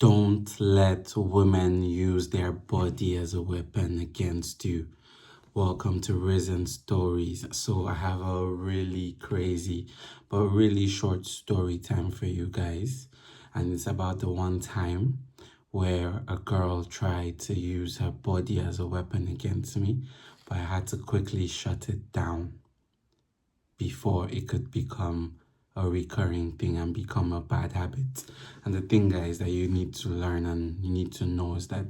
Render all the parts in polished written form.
Don't let women use their body as a weapon against you. Welcome to Rizz&Stories. So I have a really crazy but really short story time for you guys. And it's about the one time where a girl tried to use her body as a weapon against me, but I had to quickly shut it down before it could become a recurring thing and become a bad habit. And the thing, guys, that you need to learn and you need to know is that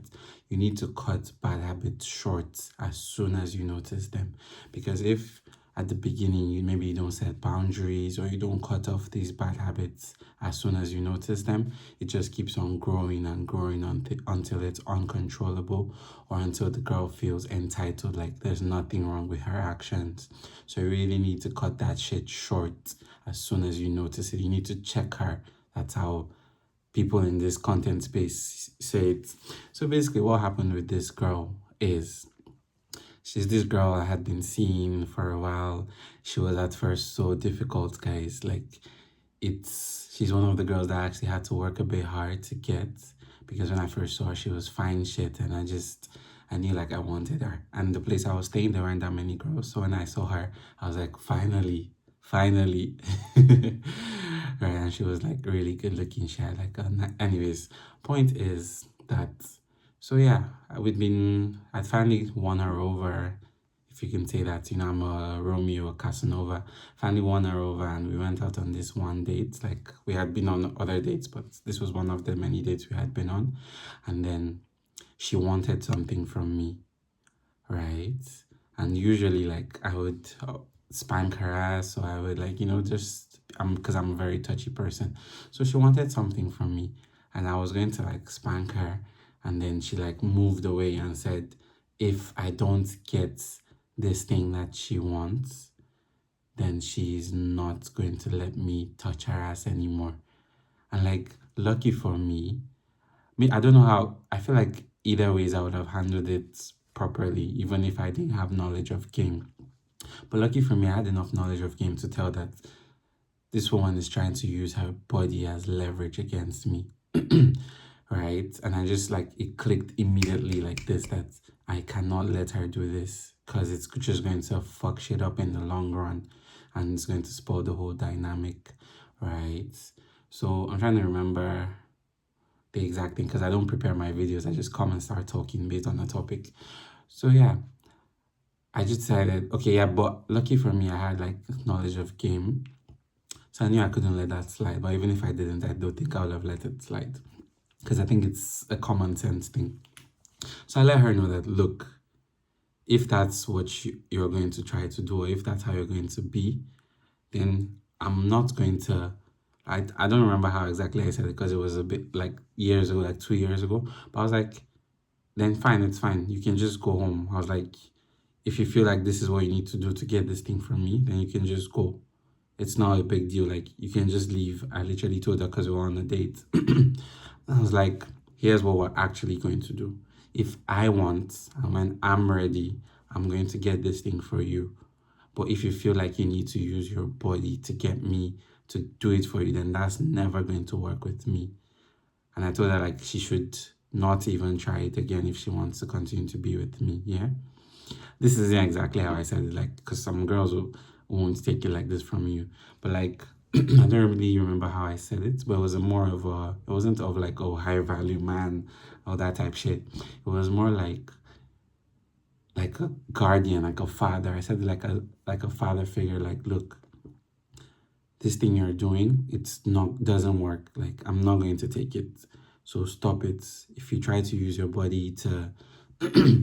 you need to cut bad habits short as soon as you notice them. Because if at the beginning you don't set boundaries or you don't cut off these bad habits as soon as you notice them, it just keeps on growing and growing until it's uncontrollable, or until the girl feels entitled, like there's nothing wrong with her actions. So you really need to cut that shit short as soon as you notice it. You need to check her. That's how people in this content space say it. So basically what happened with this girl is, she's this girl I had been seeing for a while. She was at first so difficult, guys. Like, she's one of the girls that I actually had to work a bit hard to get, because when I first saw her, she was fine shit, and I knew like I wanted her. And the place I was staying, there weren't that many girls. So when I saw her, I was like, finally. Right, and she was like really good looking. She had like anyways, point is that, so yeah, I'd finally won her over, if you can say that. I'm a Romeo, a Casanova. Finally won her over, and we went out on this one date. Like, we had been on other dates, but this was one of the many dates we had been on. And then she wanted something from me, right? And usually, like, I would spank her ass, or I would, like, because I'm a very touchy person. So she wanted something from me, and I was going to like spank her, and then she like moved away and said, if I don't get this thing that she wants, then she's not going to let me touch her ass anymore. And like, lucky for me, I don't know how, I feel like either ways I would have handled it properly, even if I didn't have knowledge of game. But lucky for me, I had enough knowledge of game to tell that this woman is trying to use her body as leverage against me. Right? And I just, like, it clicked immediately like this, that I cannot let her do this, because it's just going to fuck shit up in the long run, and it's going to spoil the whole dynamic, right? So I'm trying to remember the exact thing, because I don't prepare my videos. I just come and start talking based on the topic. So yeah, I just decided, okay, yeah, but lucky for me, I had like knowledge of game. So I knew I couldn't let that slide. But even if I didn't, I don't think I would have let it slide, because I think it's a common sense thing. So I let her know that, look, if that's what you're going to try to do, or if that's how you're going to be, then I'm not going to, I don't remember how exactly I said it, because it was a bit like years ago, like 2 years ago. But I was like, then fine, it's fine. You can just go home. I was like, if you feel like this is what you need to do to get this thing from me, then you can just go. It's not a big deal. Like, you can just leave. I literally told her, because we were on a date. I was like, here's what we're actually going to do. If I want, and when I'm ready, I'm going to get this thing for you. But if you feel like you need to use your body to get me to do it for you, then that's never going to work with me. And I told her, like, she should not even try it again if she wants to continue to be with me, yeah? This isn't exactly how I said it, like, because some girls won't take it like this from you. But, like, I don't really remember how I said it, but it was it wasn't of like, oh, high value man, or that type shit. It was more like a guardian, like a father. I said it like a father figure, like, look, this thing you're doing, doesn't work. Like, I'm not going to take it. So stop it. If you try to use your body to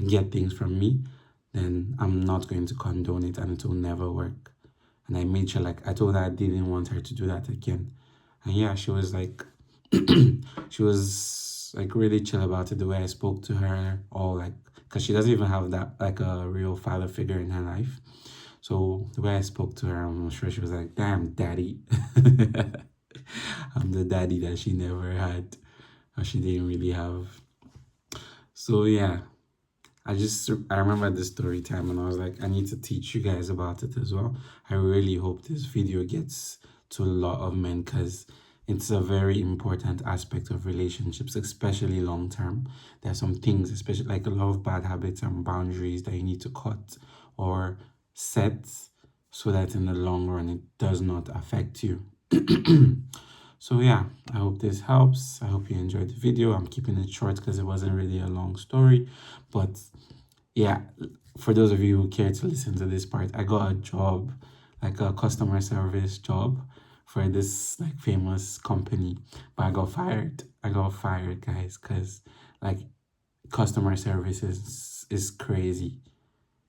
get things from me, then I'm not going to condone it, and it will never work. And I made sure, like, I told her I didn't want her to do that again. And yeah, she was like, she was like really chill about it, the way I spoke to her, all like, because she doesn't even have that, like, a real father figure in her life. So the way I spoke to her, I'm sure she was like, damn, daddy. I'm the daddy that she never had, or she didn't really have. So yeah, I remember this story time, and I was like, I need to teach you guys about it as well. I really hope this video gets to a lot of men, because It's a very important aspect of relationships, especially long term. There are some things, especially like a lot of bad habits and boundaries that you need to cut or set so that in the long run it does not affect you. So yeah, I hope this helps. I hope you enjoyed the video. I'm keeping it short because it wasn't really a long story, but yeah, for those of you who care to listen to this part, I got a job, like a customer service job for this like famous company, but I got fired. I got fired, guys, because like customer service is crazy.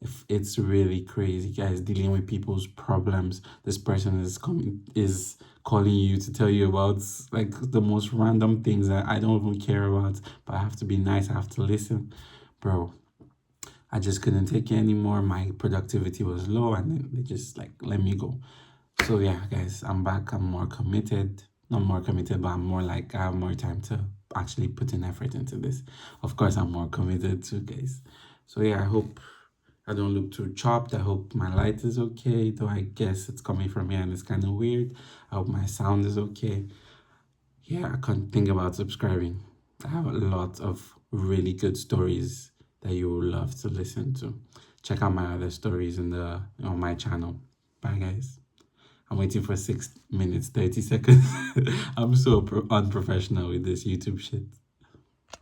If it's really crazy, guys, dealing with people's problems. This person is calling you to tell you about like the most random things that I don't even care about, but I have to be nice. I have to listen, bro. I just couldn't take it anymore. My productivity was low, and then they just like let me go. So yeah, guys, I'm back. I'm more committed. Not more committed, but I'm more like I have more time to actually put in effort into this. Of course, I'm more committed too, guys. So yeah, I hope I don't look too chopped. I hope my light is okay, though I guess it's coming from here and it's kind of weird. I hope my sound is okay. Yeah, I can't think about subscribing. I have a lot of really good stories that you will love to listen to. Check out my other stories in the on my channel. Bye, guys. I'm waiting for 6 minutes 30 seconds. I'm so unprofessional with this YouTube shit.